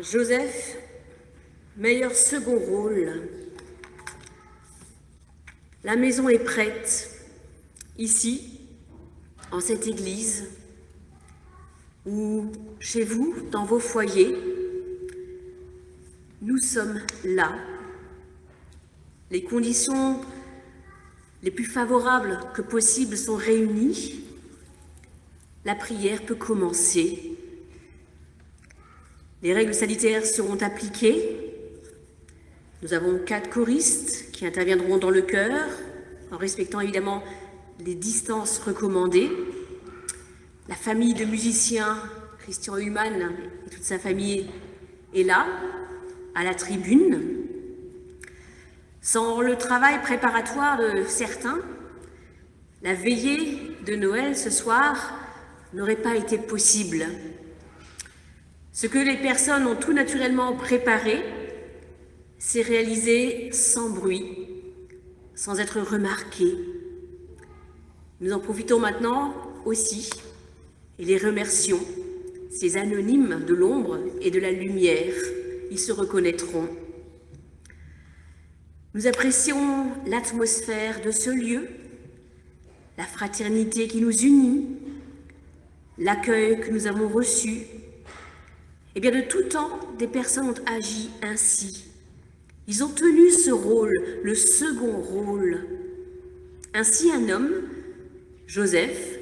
Joseph, meilleur second rôle. La maison est prête, ici, en cette église, ou chez vous, dans vos foyers. Nous sommes là. Les conditions les plus favorables que possible sont réunies. La prière peut commencer. Les règles sanitaires seront appliquées. Nous avons 4 choristes qui interviendront dans le chœur, en respectant évidemment les distances recommandées. La famille de musiciens, Christian Humann et toute sa famille, est là, à la tribune. Sans le travail préparatoire de certains, la veillée de Noël ce soir n'aurait pas été possible. Ce que les personnes ont tout naturellement préparé, c'est réalisé sans bruit, sans être remarqué. Nous en profitons maintenant aussi et les remercions, ces anonymes de l'ombre et de la lumière. Ils se reconnaîtront. Nous apprécions l'atmosphère de ce lieu, la fraternité qui nous unit, l'accueil que nous avons reçu. Et bien de tout temps, des personnes ont agi ainsi. Ils ont tenu ce rôle, le second rôle. Ainsi, un homme, Joseph,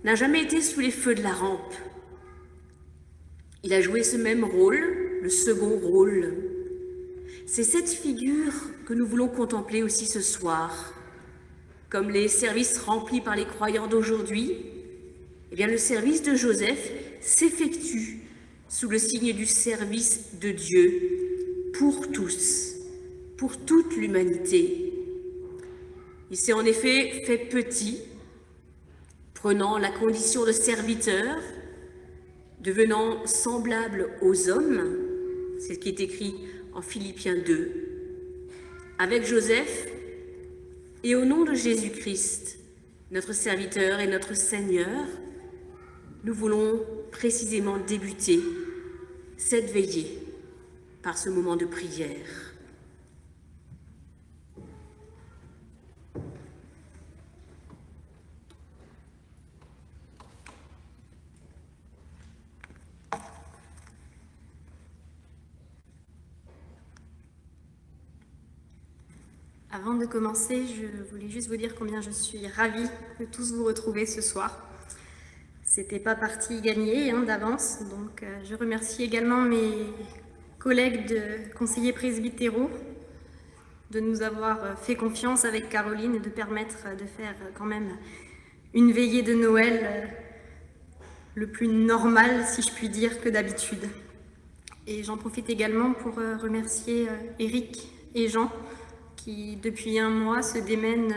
n'a jamais été sous les feux de la rampe. Il a joué ce même rôle, le second rôle. C'est cette figure que nous voulons contempler aussi ce soir. Comme les services remplis par les croyants d'aujourd'hui, eh bien le service de Joseph s'effectue sous le signe du service de Dieu pour tous, pour toute l'humanité. Il s'est en effet fait petit, prenant la condition de serviteur, devenant semblable aux hommes, c'est ce qui est écrit en Philippiens 2. Avec Joseph, et au nom de Jésus-Christ, notre serviteur et notre Seigneur, nous voulons précisément débuter cette veillée par ce moment de prière. Avant de commencer, je voulais juste vous dire combien je suis ravie de tous vous retrouver ce soir. C'était pas partie gagnée d'avance, donc je remercie également mes collègues de conseillers presbytéraux de nous avoir fait confiance avec Caroline et de permettre de faire quand même une veillée de Noël le plus normal, si je puis dire, que d'habitude. Et j'en profite également pour remercier Eric et Jean, qui depuis un mois se démènent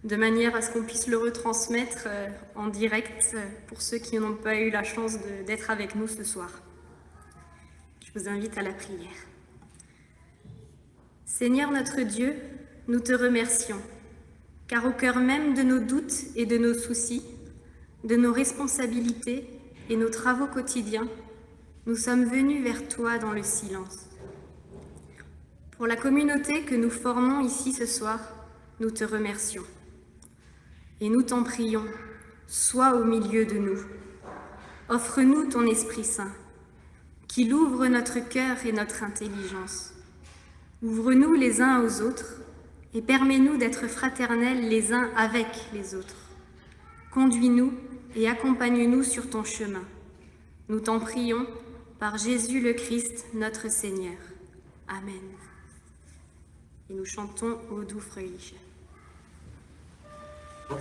de manière à ce qu'on puisse le retransmettre en direct pour ceux qui n'ont pas eu la chance d'être avec nous ce soir. Je vous invite à la prière. Seigneur notre Dieu, nous te remercions, car au cœur même de nos doutes et de nos soucis, de nos responsabilités et nos travaux quotidiens, nous sommes venus vers toi dans le silence. Pour la communauté que nous formons ici ce soir, nous te remercions. Et nous t'en prions, sois au milieu de nous. Offre-nous ton Esprit Saint, qu'il ouvre notre cœur et notre intelligence. Ouvre-nous les uns aux autres et permets-nous d'être fraternels les uns avec les autres. Conduis-nous et accompagne-nous sur ton chemin. Nous t'en prions par Jésus le Christ, notre Seigneur. Amen. Et nous chantons au doux Fröhliche. Amen.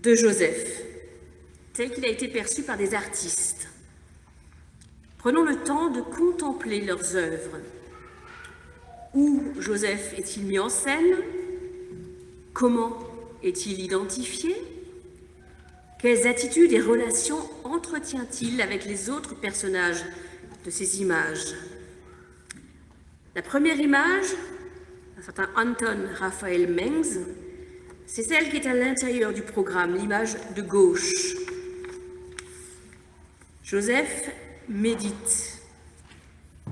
de Joseph, tel qu'il a été perçu par des artistes. Prenons le temps de contempler leurs œuvres. Où Joseph est-il mis en scène? Comment est-il identifié? Quelles attitudes et relations entretient-il avec les autres personnages de ces images? La première image, un certain Anton Raphael Mengs, c'est celle qui est à l'intérieur du programme, l'image de gauche. Joseph médite,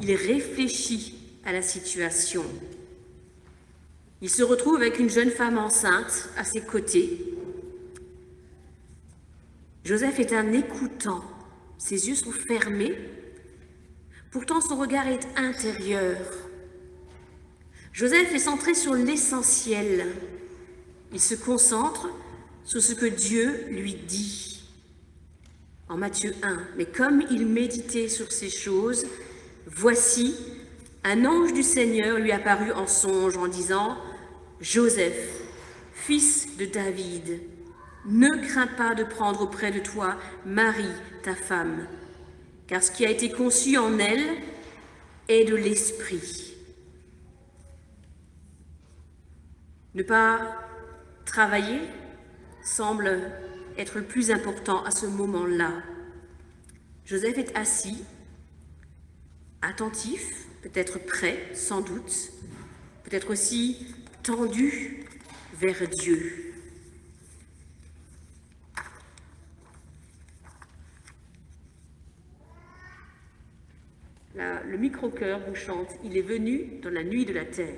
il réfléchit à la situation. Il se retrouve avec une jeune femme enceinte à ses côtés. Joseph est un écoutant, ses yeux sont fermés, pourtant son regard est intérieur. Joseph est centré sur l'essentiel. Il se concentre sur ce que Dieu lui dit. En Matthieu 1, mais comme il méditait sur ces choses, voici, un ange du Seigneur lui apparut en songe en disant « Joseph, fils de David, ne crains pas de prendre auprès de toi Marie, ta femme, car ce qui a été conçu en elle est de l'Esprit. » Ne pas travailler semble être le plus important à ce moment-là. Joseph est assis, attentif, peut-être prêt, sans doute, peut-être aussi tendu vers Dieu. Là, le micro-chœur vous chante « Il est venu dans la nuit de la terre ».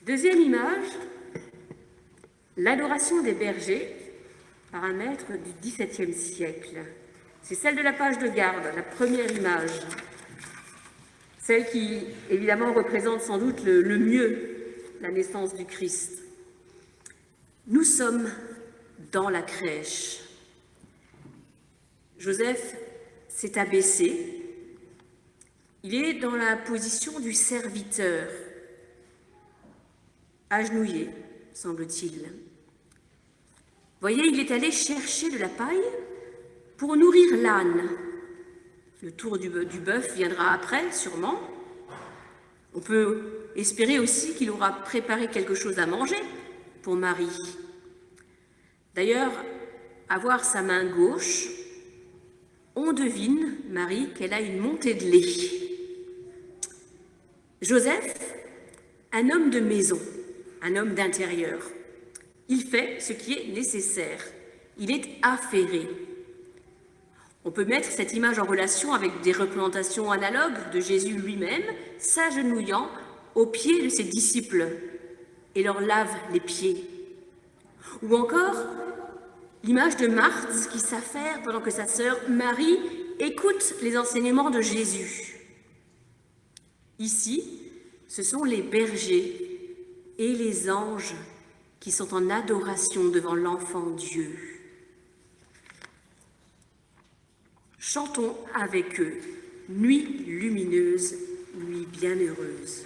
Deuxième image, l'adoration des bergers par un maître du XVIIe siècle. C'est celle de la page de garde, la première image. Celle qui, évidemment, représente sans doute le mieux la naissance du Christ. Nous sommes dans la crèche. Joseph s'est abaissé. Il est dans la position du serviteur, agenouillé, semble-t-il. Voyez, il est allé chercher de la paille pour nourrir l'âne. Le tour du bœuf viendra après, sûrement. On peut espérer aussi qu'il aura préparé quelque chose à manger pour Marie. D'ailleurs, à voir sa main gauche, on devine, Marie, qu'elle a une montée de lait. Joseph, un homme de maison, un homme d'intérieur. Il fait ce qui est nécessaire. Il est affairé. On peut mettre cette image en relation avec des représentations analogues de Jésus lui-même, s'agenouillant aux pieds de ses disciples et leur lave les pieds. Ou encore l'image de Marthe qui s'affaire pendant que sa sœur Marie écoute les enseignements de Jésus. Ici, ce sont les bergers et les anges qui sont en adoration devant l'enfant Dieu. Chantons avec eux, nuit lumineuse, nuit bienheureuse.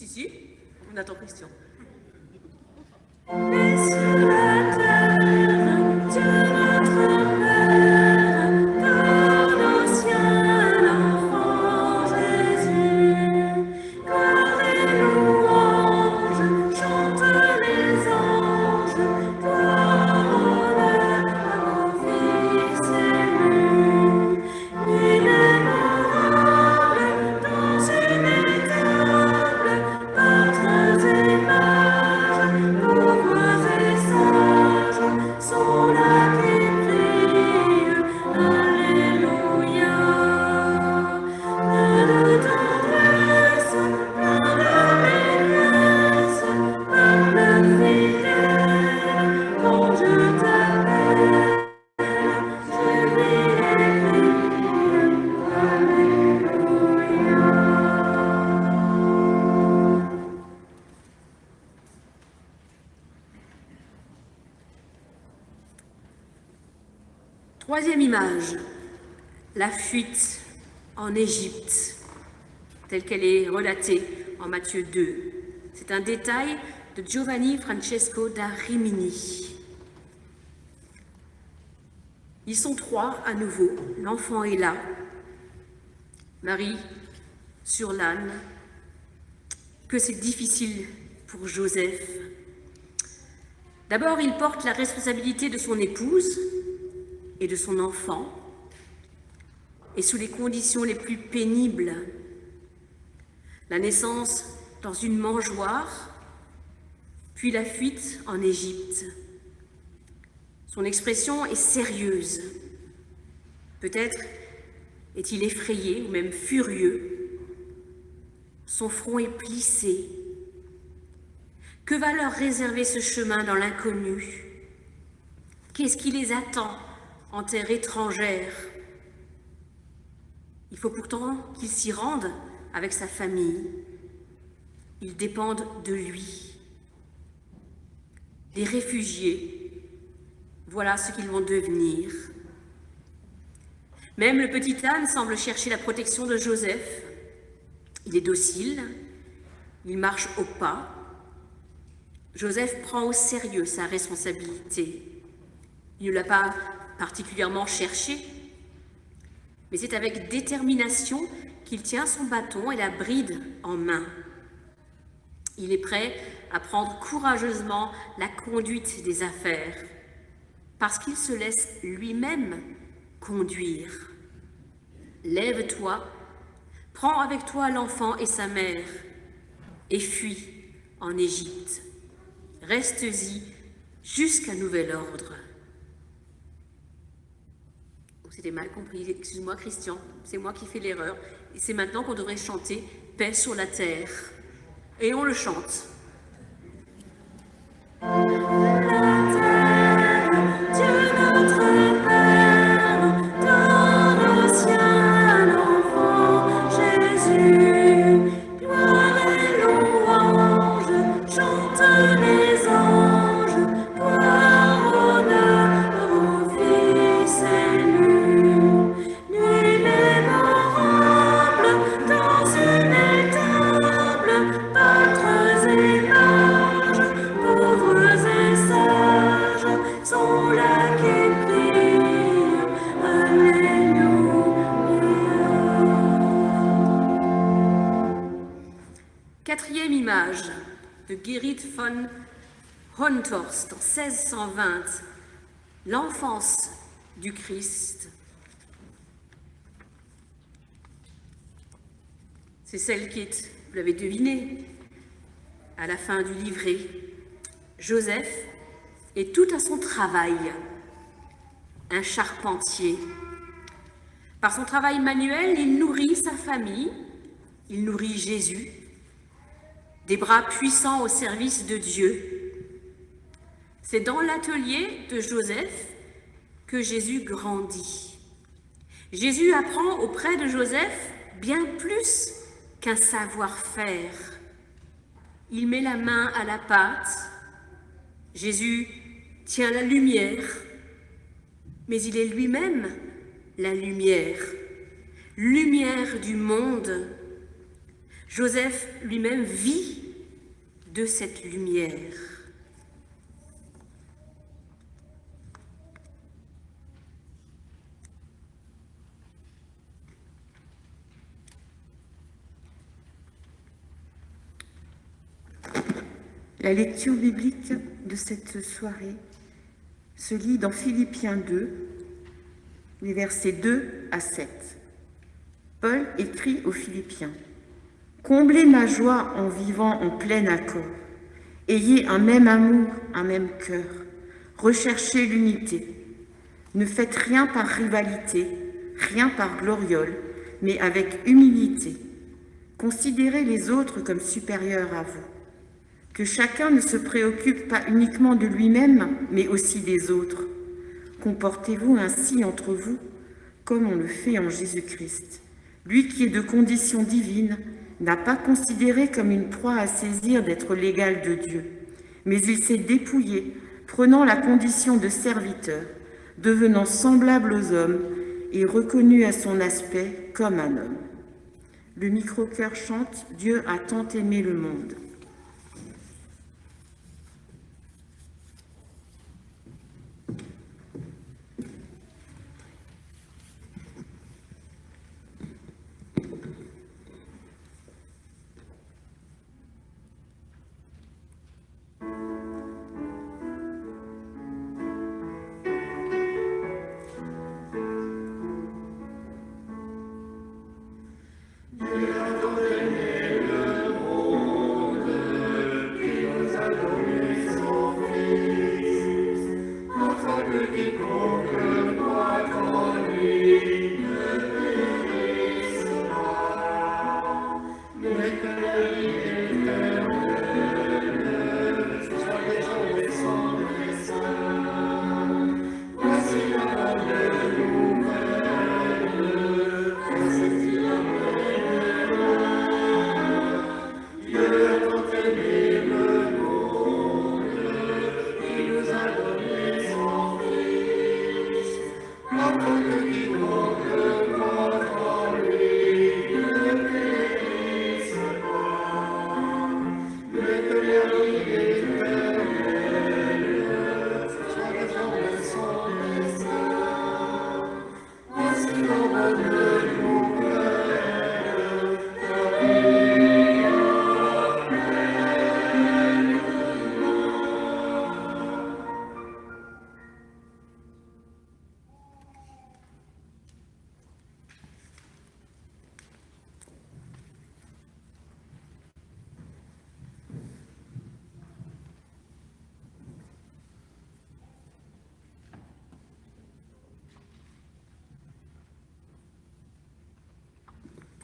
Si, on attend Christian. Troisième image, la fuite en Égypte, telle qu'elle est relatée en Matthieu 2. C'est un détail de Giovanni Francesco da Rimini. Ils sont trois à nouveau, l'enfant est là, Marie sur l'âne, que c'est difficile pour Joseph. D'abord, il porte la responsabilité de son épouse et de son enfant, et sous les conditions les plus pénibles. La naissance dans une mangeoire, puis la fuite en Égypte. Son expression est sérieuse. Peut-être est-il effrayé ou même furieux. Son front est plissé. Que va leur réserver ce chemin dans l'inconnu? Qu'est-ce qui les attend en terre étrangère? Il faut pourtant qu'ils s'y rendent avec sa famille. Ils dépendent de lui. Les réfugiés, voilà ce qu'ils vont devenir. Même le petit âne semble chercher la protection de Joseph. Il est docile, il marche au pas. Joseph prend au sérieux sa responsabilité. Il ne l'a pas particulièrement cherché, mais c'est avec détermination qu'il tient son bâton et la bride en main. Il est prêt à prendre courageusement la conduite des affaires, parce qu'il se laisse lui-même conduire. Lève-toi, prends avec toi l'enfant et sa mère, et fuis en Égypte. Reste-y jusqu'à nouvel ordre. C'était mal compris, excuse-moi Christian, c'est moi qui fais l'erreur. Et c'est maintenant qu'on devrait chanter « Paix sur la terre ». Et on le chante. Quatrième image de Gerrit von Honthorst en 1620, l'enfance du Christ. C'est celle qui est, vous l'avez deviné, à la fin du livret. Joseph est tout à son travail, un charpentier. Par son travail manuel, il nourrit sa famille, il nourrit Jésus, des bras puissants au service de Dieu. C'est dans l'atelier de Joseph que Jésus grandit. Jésus apprend auprès de Joseph bien plus qu'un savoir-faire. Il met la main à la pâte. Jésus tient la lumière, mais il est lui-même la lumière, lumière du monde. Joseph lui-même vit de cette lumière. La lecture biblique de cette soirée se lit dans Philippiens 2, les versets 2 à 7. Paul écrit aux Philippiens: « Comblez ma joie en vivant en plein accord. Ayez un même amour, un même cœur. Recherchez l'unité. Ne faites rien par rivalité, rien par gloriole, mais avec humilité. Considérez les autres comme supérieurs à vous. Que chacun ne se préoccupe pas uniquement de lui-même, mais aussi des autres. Comportez-vous ainsi entre vous, comme on le fait en Jésus-Christ. Lui qui est de condition divine n'a pas considéré comme une proie à saisir d'être l'égal de Dieu, mais il s'est dépouillé, prenant la condition de serviteur, devenant semblable aux hommes et reconnu à son aspect comme un homme. » Le micro-chœur chante « Dieu a tant aimé le monde ». Dieu a tant aimé le monde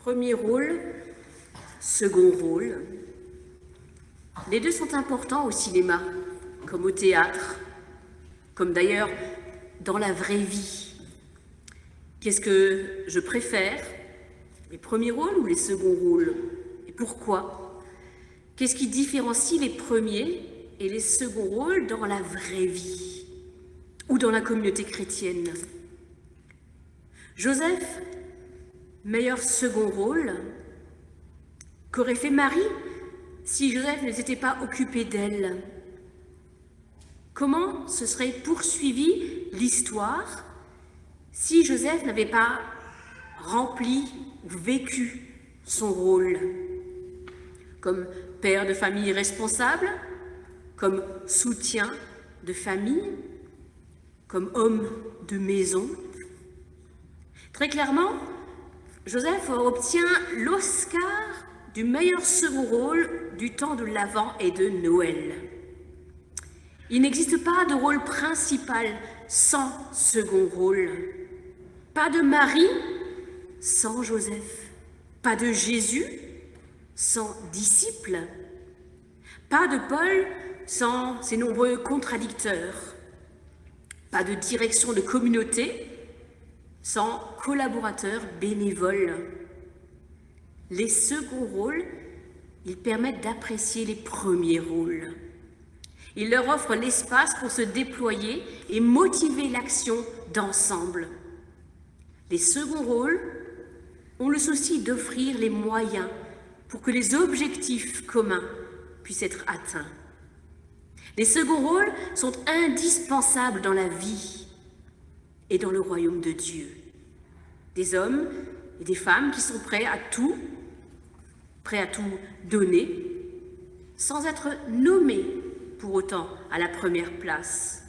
Premier rôle, second rôle. Les deux sont importants au cinéma, comme au théâtre, comme d'ailleurs dans la vraie vie. Qu'est-ce que je préfère, les premiers rôles ou les seconds rôles? Et pourquoi? Qu'est-ce qui différencie les premiers et les seconds rôles dans la vraie vie ou dans la communauté chrétienne? Joseph, meilleur second rôle, qu'aurait fait Marie si Joseph ne s'était pas occupé d'elle? Comment se serait poursuivie l'histoire si Joseph n'avait pas rempli ou vécu son rôle? Comme père de famille responsable, comme soutien de famille, comme homme de maison. Très clairement, Joseph obtient l'Oscar du meilleur second rôle du temps de l'Avent et de Noël. Il n'existe pas de rôle principal sans second rôle. Pas de Marie sans Joseph. Pas de Jésus sans disciples. Pas de Paul sans ses nombreux contradicteurs. Pas de direction de communauté sans collaborateurs bénévoles. Les seconds rôles, ils permettent d'apprécier les premiers rôles. Ils leur offrent l'espace pour se déployer et motiver l'action d'ensemble. Les seconds rôles ont le souci d'offrir les moyens pour que les objectifs communs puissent être atteints. Les seconds rôles sont indispensables dans la vie et dans le royaume de Dieu. Des hommes et des femmes qui sont prêts à tout donner, sans être nommés pour autant à la première place.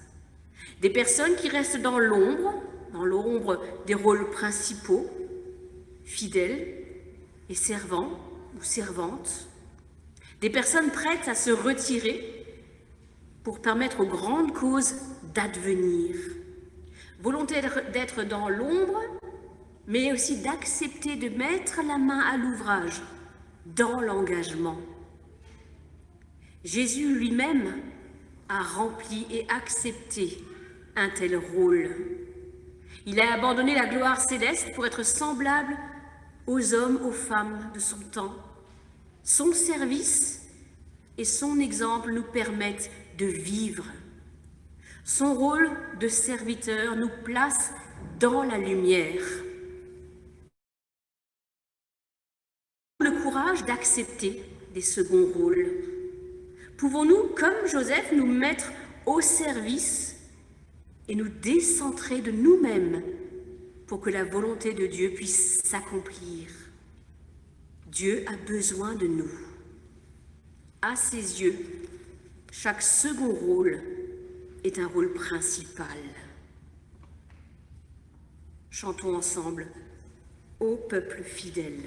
Des personnes qui restent dans l'ombre des rôles principaux, fidèles et servants ou servantes. Des personnes prêtes à se retirer pour permettre aux grandes causes d'advenir. Volonté d'être dans l'ombre, mais aussi d'accepter de mettre la main à l'ouvrage dans l'engagement. Jésus lui-même a rempli et accepté un tel rôle. Il a abandonné la gloire céleste pour être semblable aux hommes, aux femmes de son temps. Son service et son exemple nous permettent de vivre. Son rôle de serviteur nous place dans la lumière. Le courage d'accepter des seconds rôles. Pouvons-nous, comme Joseph, nous mettre au service et nous décentrer de nous-mêmes pour que la volonté de Dieu puisse s'accomplir? Dieu a besoin de nous. À ses yeux, chaque second rôle est un rôle principal. Chantons ensemble « Ô peuple fidèle ».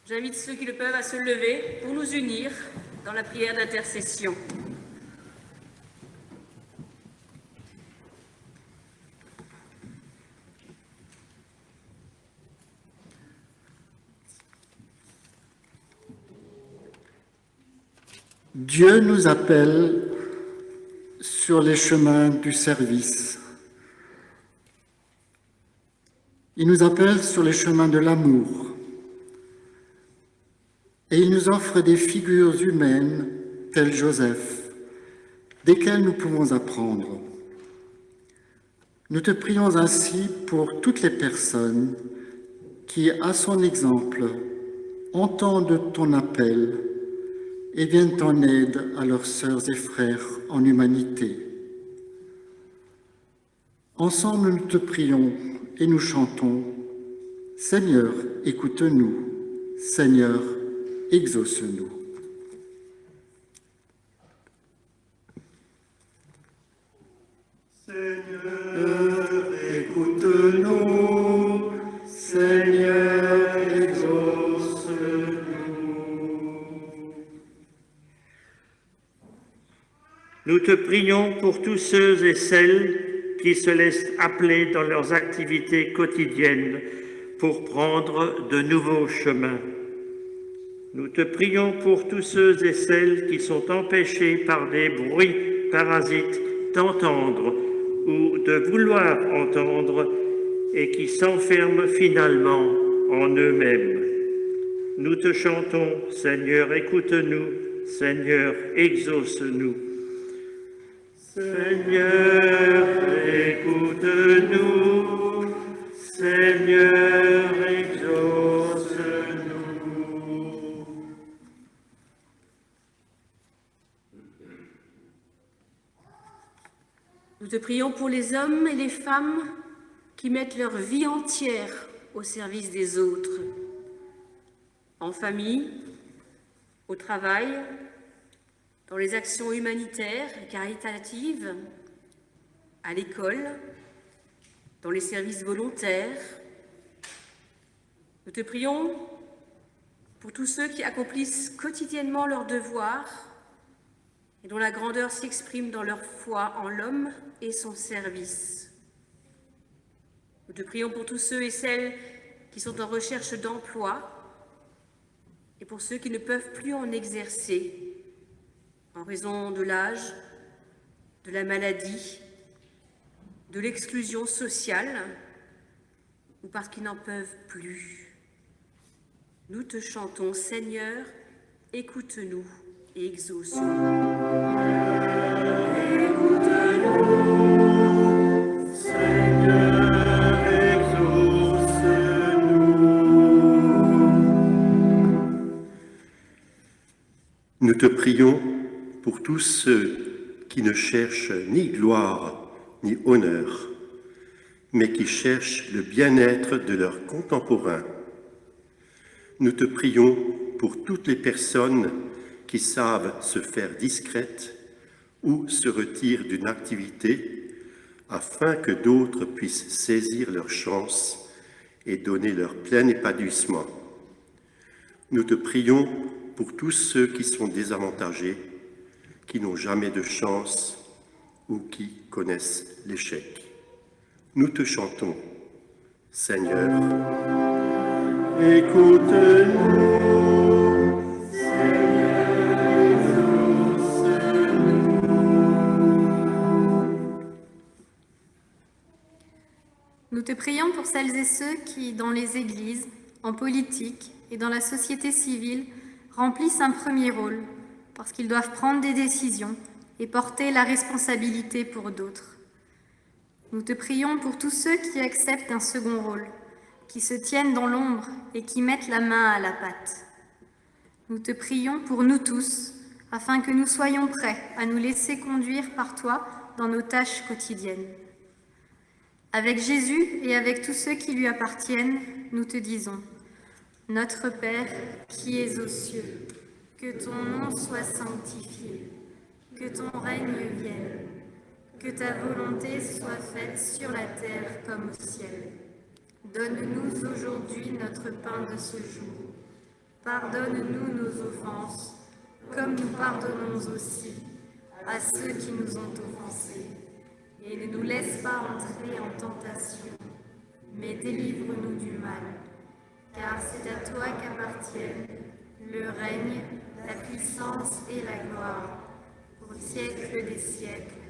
J'invite ceux qui le peuvent à se lever pour nous unir dans la prière d'intercession. Dieu nous appelle sur les chemins du service. Il nous appelle sur les chemins de l'amour. Et il nous offre des figures humaines, telles Joseph, desquelles nous pouvons apprendre. Nous te prions ainsi pour toutes les personnes qui, à son exemple, entendent ton appel et viennent en aide à leurs sœurs et frères en humanité. Ensemble, nous te prions et nous chantons « Seigneur, écoute-nous, Seigneur, exauce-nous ». Seigneur, écoute-nous, Seigneur, exauce-nous. Nous te prions pour tous ceux et celles qui se laissent appeler dans leurs activités quotidiennes pour prendre de nouveaux chemins. Nous te prions pour tous ceux et celles qui sont empêchés par des bruits parasites d'entendre ou de vouloir entendre et qui s'enferment finalement en eux-mêmes. Nous te chantons, Seigneur, écoute-nous, Seigneur, exauce-nous. Seigneur, écoute-nous, Seigneur, exauce-nous. Nous te prions pour les hommes et les femmes qui mettent leur vie entière au service des autres, en famille, au travail, dans les actions humanitaires et caritatives, à l'école, dans les services volontaires. Nous te prions pour tous ceux qui accomplissent quotidiennement leurs devoirs et dont la grandeur s'exprime dans leur foi en l'homme et son service. Nous te prions pour tous ceux et celles qui sont en recherche d'emploi et pour ceux qui ne peuvent plus en exercer en raison de l'âge, de la maladie, de l'exclusion sociale ou parce qu'ils n'en peuvent plus. Nous te chantons, Seigneur, écoute-nous et exauce-nous. Écoute-nous, Seigneur, exauce-nous. Nous te prions pour tous ceux qui ne cherchent ni gloire ni honneur, mais qui cherchent le bien-être de leurs contemporains. Nous te prions pour toutes les personnes qui savent se faire discrètes ou se retirent d'une activité afin que d'autres puissent saisir leur chance et donner leur plein épanouissement. Nous te prions pour tous ceux qui sont désavantagés, qui n'ont jamais de chance ou qui connaissent l'échec. Nous te chantons, Seigneur. Écoute-nous, Seigneur, exauce-nous. Nous te prions pour celles et ceux qui, dans les églises, en politique et dans la société civile, remplissent un premier rôle, parce qu'ils doivent prendre des décisions et porter la responsabilité pour d'autres. Nous te prions pour tous ceux qui acceptent un second rôle, qui se tiennent dans l'ombre et qui mettent la main à la pâte. Nous te prions pour nous tous, afin que nous soyons prêts à nous laisser conduire par toi dans nos tâches quotidiennes. Avec Jésus et avec tous ceux qui lui appartiennent, nous te disons, Notre Père qui es aux cieux, que ton nom soit sanctifié, que ton règne vienne, que ta volonté soit faite sur la terre comme au ciel. Donne-nous aujourd'hui notre pain de ce jour. Pardonne-nous nos offenses, comme nous pardonnons aussi à ceux qui nous ont offensés. Et ne nous laisse pas entrer en tentation, mais délivre-nous du mal. Car c'est à toi qu'appartiennent le règne, la puissance et la gloire, au siècle des siècles.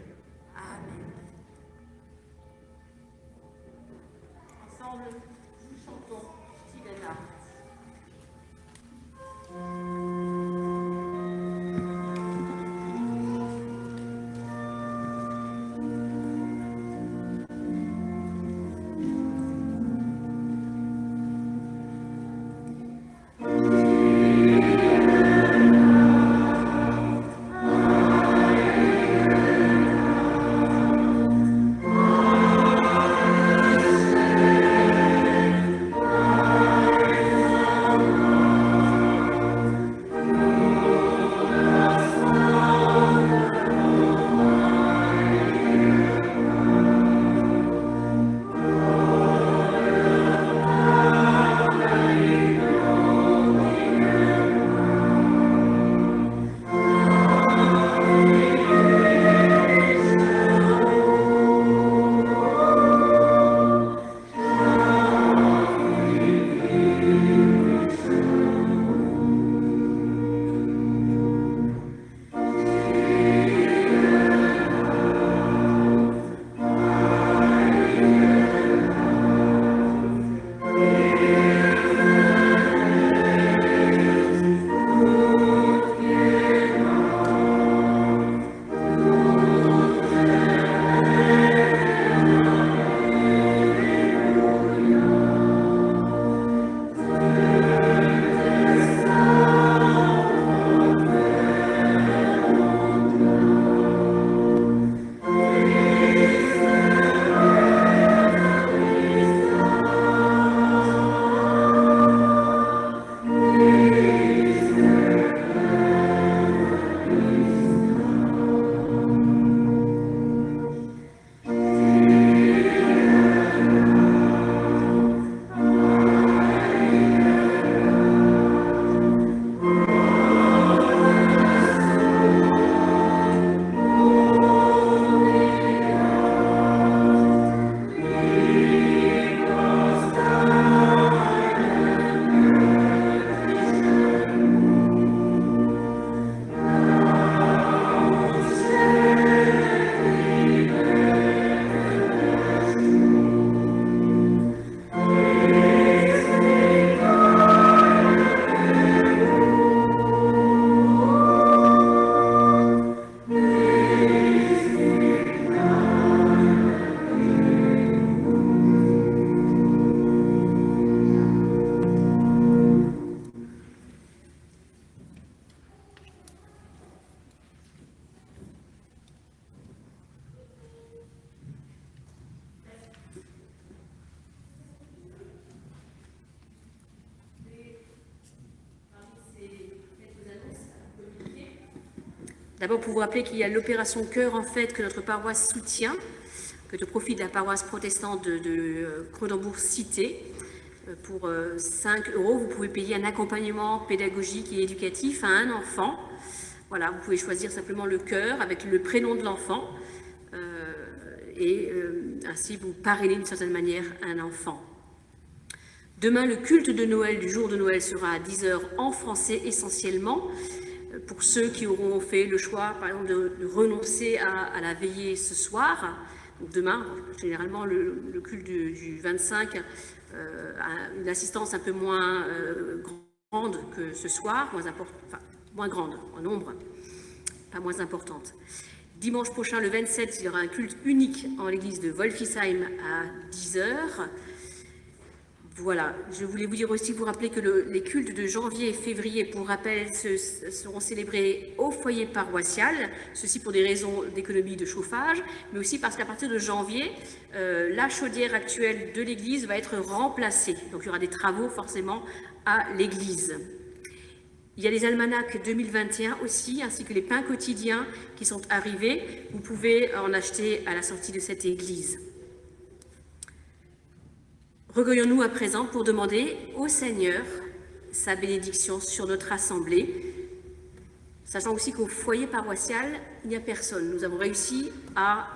D'abord, pour vous rappeler qu'il y a l'opération Cœur, en fait, que notre paroisse soutient, que de profit de la paroisse protestante de Cronenbourg-Cité. Pour 5 €, vous pouvez payer un accompagnement pédagogique et éducatif à un enfant. Voilà, vous pouvez choisir simplement le cœur avec le prénom de l'enfant et ainsi vous parrainez d'une certaine manière un enfant. Demain, le culte de Noël, du jour de Noël, sera à 10 h en français essentiellement. Pour ceux qui auront fait le choix, par exemple, de renoncer à la veillée ce soir, donc demain, généralement le culte du 25 a une assistance un peu moins grande que ce soir, moins grande en nombre, pas moins importante. Dimanche prochain, le 27, il y aura un culte unique en l'église de Wolfisheim à 10 h. Voilà, je voulais vous dire aussi, vous rappeler que les cultes de janvier et février, pour rappel, seront célébrés au foyer paroissial, ceci pour des raisons d'économie de chauffage, mais aussi parce qu'à partir de janvier, la chaudière actuelle de l'église va être remplacée. Donc il y aura des travaux forcément à l'église. Il y a les almanachs 2021 aussi, ainsi que les pains quotidiens qui sont arrivés. Vous pouvez en acheter à la sortie de cette église. Recueillons-nous à présent pour demander au Seigneur sa bénédiction sur notre assemblée, sachant aussi qu'au foyer paroissial, il n'y a personne. Nous avons réussi à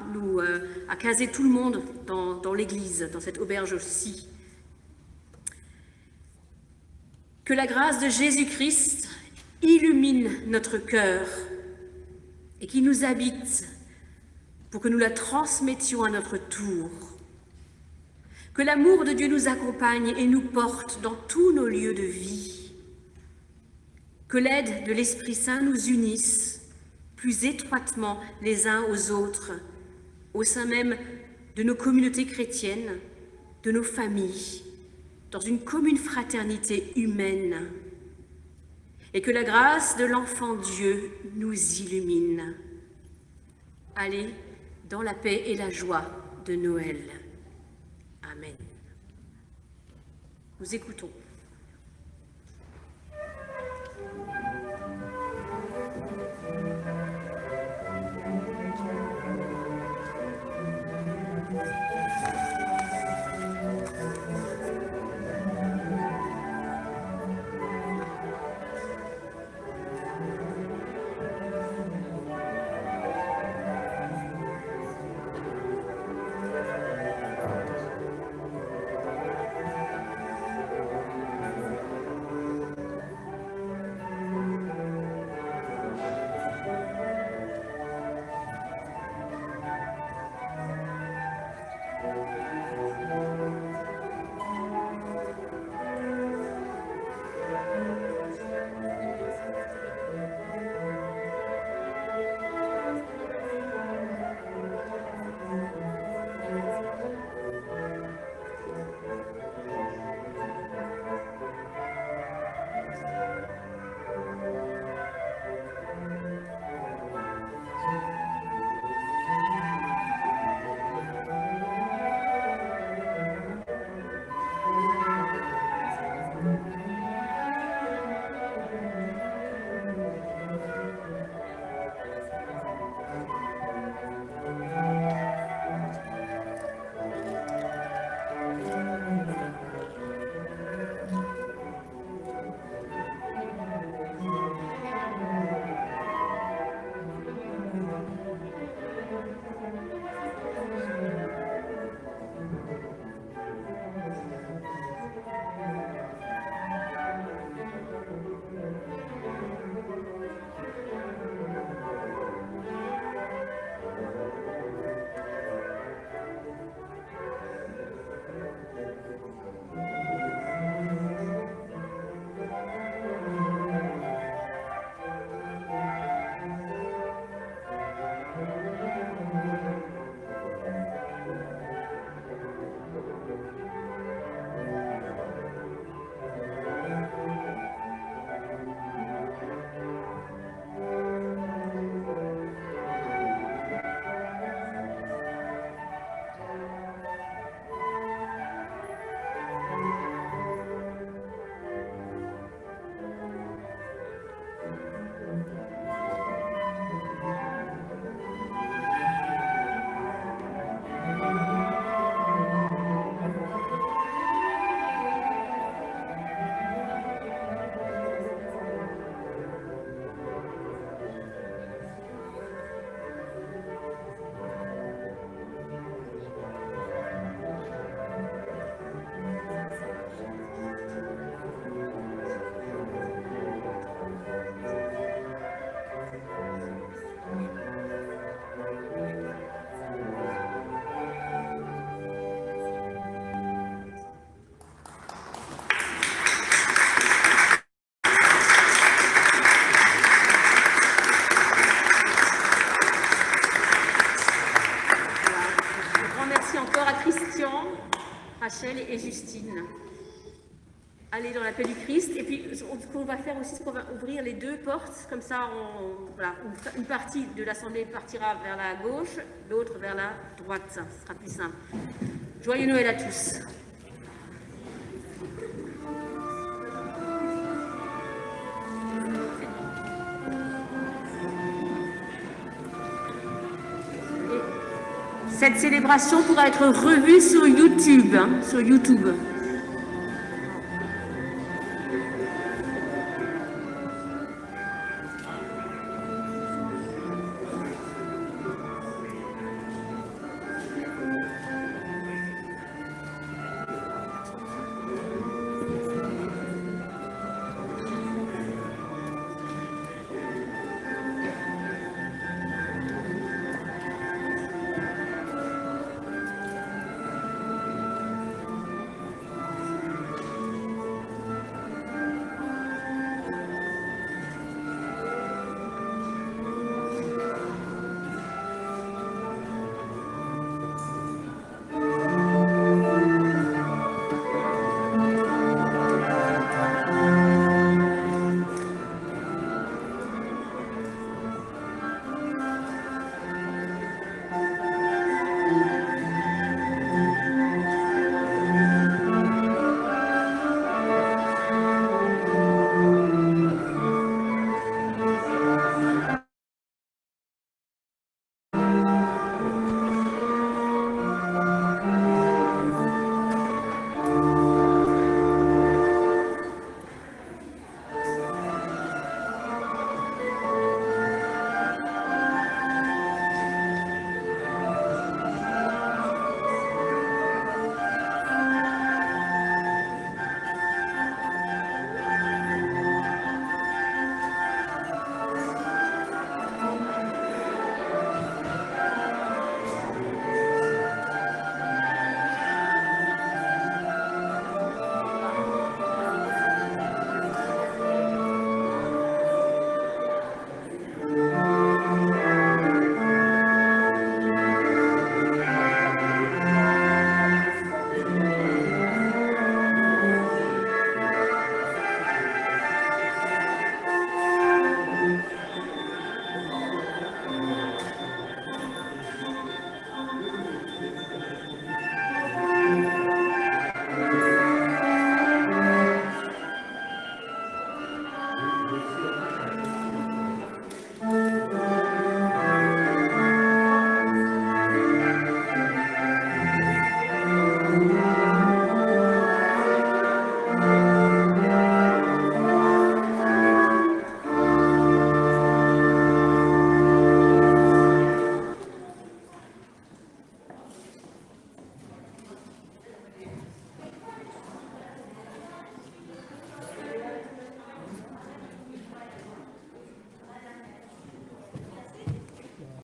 caser tout le monde dans l'église, dans cette auberge aussi. Que la grâce de Jésus-Christ illumine notre cœur et qu'il nous habite pour que nous la transmettions à notre tour. Que l'amour de Dieu nous accompagne et nous porte dans tous nos lieux de vie. Que l'aide de l'Esprit Saint nous unisse plus étroitement les uns aux autres, au sein même de nos communautés chrétiennes, de nos familles, dans une commune fraternité humaine. Et que la grâce de l'enfant Dieu nous illumine. Allez dans la paix et la joie de Noël. Amen. Nous écoutons. Justine. Allez dans la paix du Christ. Et puis, ce qu'on va faire aussi, c'est qu'on va ouvrir les deux portes. Comme ça, voilà, une partie de l'Assemblée partira vers la gauche, l'autre vers la droite. Ce sera plus simple. Joyeux Noël à tous. Cette célébration pourra être revue sur YouTube. Sur YouTube.